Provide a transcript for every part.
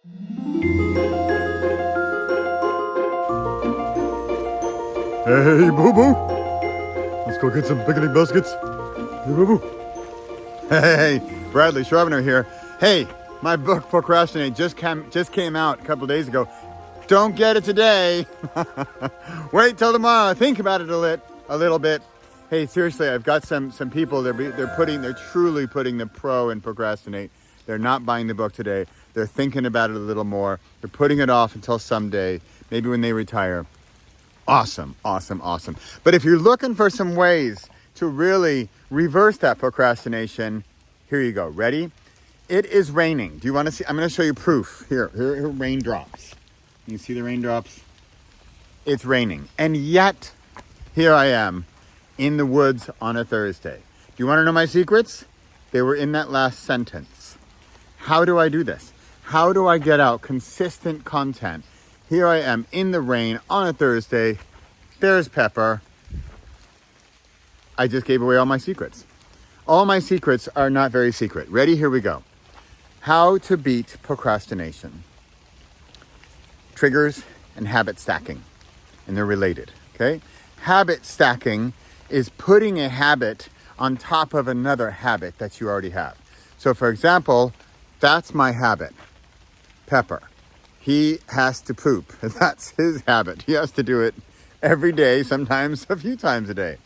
Hey, boo-boo. Let's go get some picnic baskets. Hey, boo-boo. Hey, Bradley Charbonneau here. Hey, my book, Procrastinate, just came out a couple days ago. Don't get it today. Wait till tomorrow. Think about it a little bit. Hey, seriously, I've got some people. They're truly putting the pro in Procrastinate. They're not buying the book today. They're thinking about it a little more. They're putting it off until someday, maybe when they retire. Awesome, awesome, awesome. But if you're looking for some ways to really reverse that procrastination, here you go. Ready? It is raining. Do you want to see? I'm going to show you proof. Here are raindrops. You see the raindrops? It's raining. And yet, here I am in the woods on a Thursday. Do you want to know my secrets? They were in that last sentence. How do I do this? How do I get out consistent content? Here I am in the rain on a Thursday. There's Pepper. I just gave away all my secrets. All my secrets are not very secret. Ready? Here we go. How to beat procrastination. Triggers and habit stacking. And they're related, okay? Habit stacking is putting a habit on top of another habit that you already have. So for example, that's my habit. Pepper. He has to poop. That's his habit. He has to do it every day, sometimes a few times a day.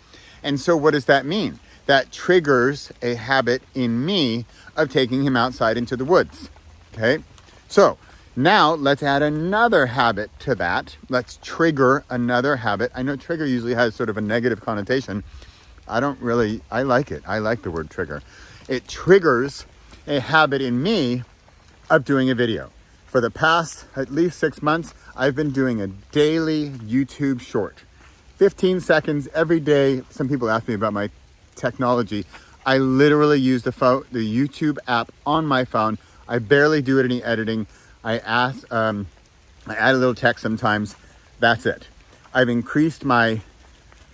And so what does that mean? That triggers a habit in me of taking him outside into the woods. Okay? So now let's add another habit to that. Let's trigger another habit. I know trigger usually has sort of a negative connotation. I like it. I like the word trigger. It triggers a habit in me of doing a video. For the past at least 6 months, I've been doing a daily YouTube short. 15 seconds every day. Some people ask me about my technology. I literally use the YouTube app on my phone. I barely do any editing. I add a little text sometimes. That's it. I've increased my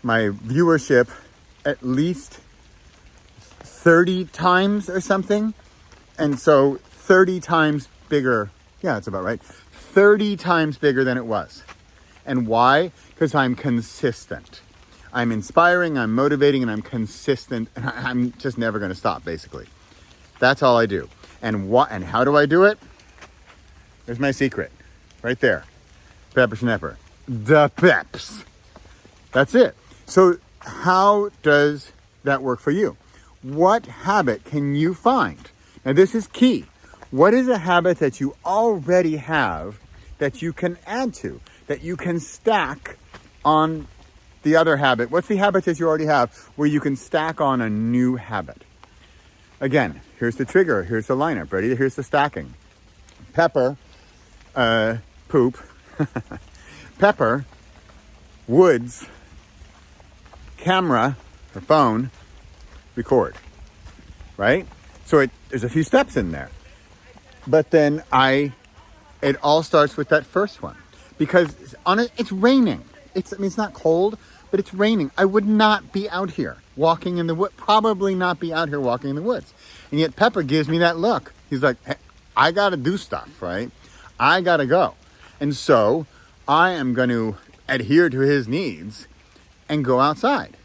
viewership at least 30 times or something. And so 30 times bigger. Yeah, that's about right. 30 times bigger than it was. And why? Because I'm consistent. I'm inspiring, I'm motivating, and I'm consistent. And I'm just never going to stop, basically. That's all I do. And how do I do it? There's my secret. Right there. Pepper Schnepper. The Peps. That's it. So how does that work for you? What habit can you find? Now, this is key. What is a habit that you already have that you can add to, that you can stack on the other habit? What's the habit that you already have where you can stack on a new habit? Again, here's the trigger. Here's the lineup. Ready? Here's the stacking. Pepper, poop. Pepper, woods, camera, or phone, record. Right? So there's a few steps in there. But then it all starts with that first one, because it's raining. It's not cold, but it's raining. I would not be out here walking in the woods, probably not be out here walking in the woods. And yet Pepper gives me that look. He's like, hey, I got to do stuff, right? I got to go. And so I am going to adhere to his needs and go outside.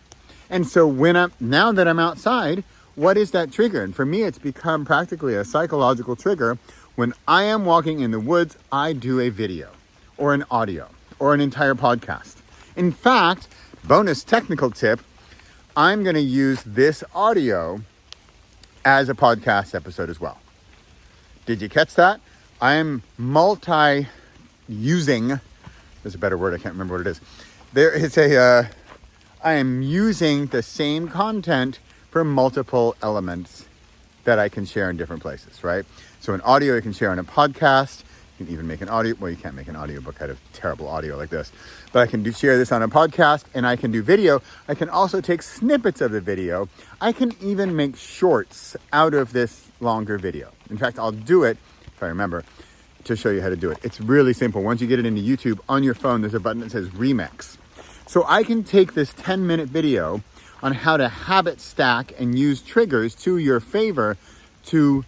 And so now that I'm outside, what is that trigger? And for me, it's become practically a psychological trigger. When I am walking in the woods, I do a video or an audio or an entire podcast. In fact, bonus technical tip, I'm going to use this audio as a podcast episode as well. Did you catch that? I am multi-using. There's a better word. I can't remember what it is. I am using the same content for multiple elements that I can share in different places, right? So an audio you can share on a podcast. You can even make an audio. Well, you can't make an audiobook out of terrible audio like this. But I can share this on a podcast, and I can do video. I can also take snippets of the video. I can even make shorts out of this longer video. In fact, I'll do it, if I remember, to show you how to do it. It's really simple. Once you get it into YouTube, on your phone, there's a button that says Remix. So I can take this 10-minute video on how to habit stack and use triggers to your favor to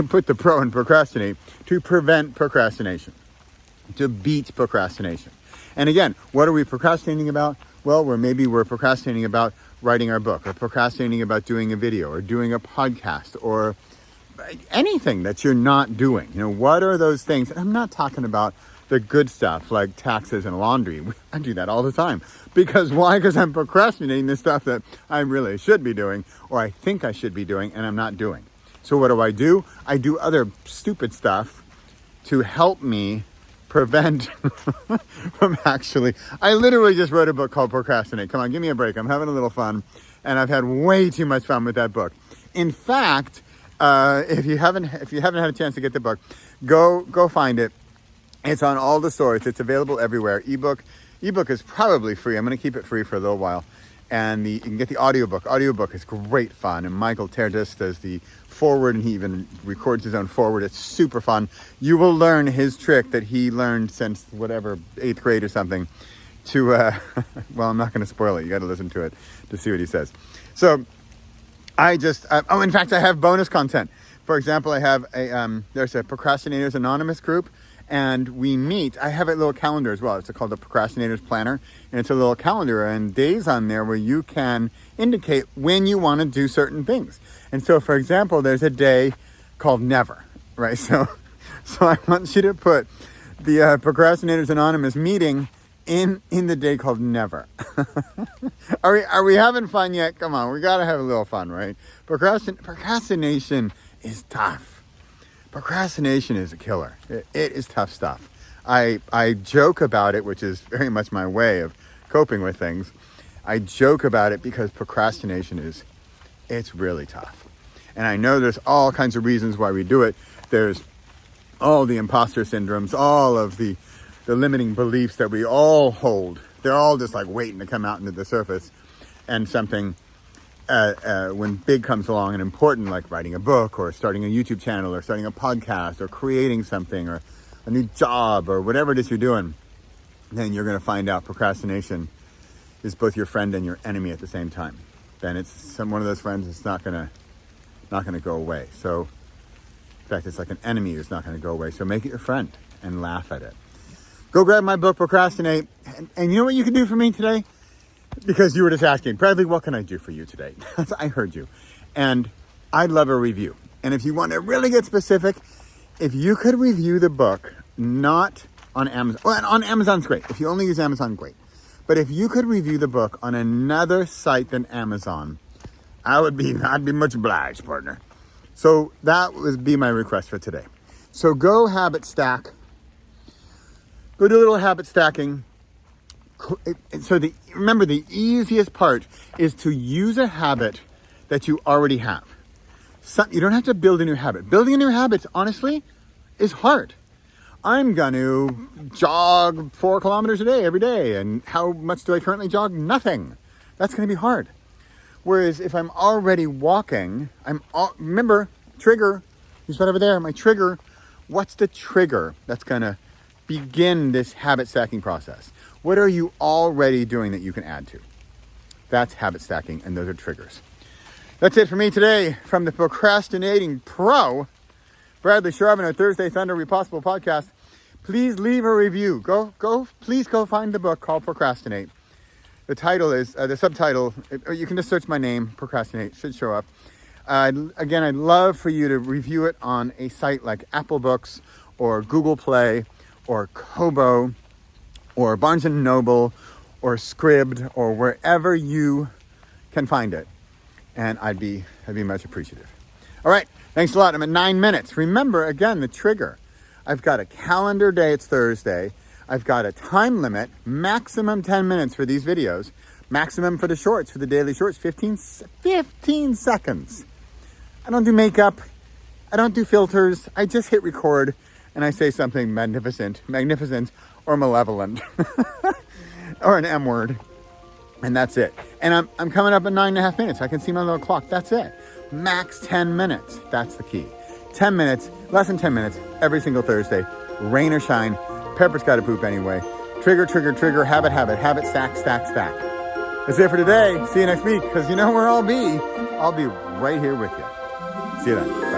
put the pro in procrastinate, to prevent procrastination, to beat procrastination. And again, what are we procrastinating about? Well, maybe we're procrastinating about writing our book, or procrastinating about doing a video, or doing a podcast, or anything that you're not doing. What are those things? And I'm not talking about the good stuff like taxes and laundry. I do that all the time. Because why? Because I'm procrastinating the stuff that I really should be doing, or I think I should be doing, and I'm not doing. So what do? I do other stupid stuff to help me prevent from actually... I literally just wrote a book called Procrastinate. Come on, give me a break. I'm having a little fun, and I've had way too much fun with that book. In fact, if you haven't had a chance to get the book, go find it. It's on all the stores. It's available everywhere. Ebook is probably free. I'm going to keep it free for a little while. And you can get the audiobook. Audiobook is great fun. And Michael Terdes does the forward, and he even records his own forward. It's super fun. You will learn his trick that he learned since whatever, 8th grade or something to, well, I'm not going to spoil it. You got to listen to it to see what he says. So in fact, I have bonus content. For example, I have there's a Procrastinators Anonymous group. And we meet. I have a little calendar as well. It's called the Procrastinators Planner. And it's a little calendar and days on there where you can indicate when you want to do certain things. And so, for example, there's a day called Never, right? So I want you to put the Procrastinators Anonymous meeting in the day called Never. Are we having fun yet? Come on, we got to have a little fun, right? Procrastination is tough. Procrastination is a killer. It is tough stuff. I joke about it, which is very much my way of coping with things. I joke about it because procrastination it's really tough. And I know there's all kinds of reasons why we do it. There's all the imposter syndromes, all of the limiting beliefs that we all hold. They're all just like waiting to come out into the surface. And something when big comes along and important, like writing a book or starting a YouTube channel or starting a podcast or creating something or a new job or whatever it is you're doing, then you're going to find out procrastination is both your friend and your enemy at the same time. Then it's one of those friends that's not going to go away. So in fact, it's like an enemy who's not going to go away. So make it your friend and laugh at it. Go grab my book, Procrastinate. And you know what you can do for me today? Because you were just asking, Bradley, what can I do for you today? I heard you. And I'd love a review. And if you want to really get specific, if you could review the book, not on Amazon. Well, on Amazon's great. If you only use Amazon, great. But if you could review the book on another site than Amazon, I'd be much obliged, partner. So that would be my request for today. So go habit stack. Go do a little habit stacking. So remember, the easiest part is to use a habit that you already have. You don't have to build a new habit. Building a new habit, honestly, is hard. I'm going to jog 4 kilometers a day every day. And how much do I currently jog? Nothing. That's going to be hard. Whereas if I'm already walking, remember, trigger, who's right over there, my trigger. What's the trigger that's going to begin this habit stacking process? What are you already doing that you can add to? That's habit stacking, and those are triggers. That's it for me today from the Procrastinating Pro, Bradley Charbonneau, Thursday Thunder Repossible podcast. Please leave a review. Please go find the book called Procrastinate. The title is, the subtitle, you can just search my name, Procrastinate, should show up. Again, I'd love for you to review it on a site like Apple Books or Google Play or Kobo or Barnes & Noble or Scribd or wherever you can find it. And I'd be much appreciative. All right, thanks a lot. I'm at 9 minutes. Remember, again, the trigger. I've got a calendar day, it's Thursday. I've got a time limit, maximum 10 minutes for these videos. Maximum for the shorts, for the daily shorts, 15 seconds. I don't do makeup. I don't do filters. I just hit record and I say something magnificent, or malevolent, or an M word, and that's it. And I'm coming up at 9.5 minutes. I can see my little clock. That's it. Max 10 minutes. That's the key. 10 minutes, less than 10 minutes, every single Thursday, rain or shine. Pepper's got to poop anyway. Trigger, habit, stack. That's it for today. See you next week, because you know where I'll be. I'll be right here with you. See you then.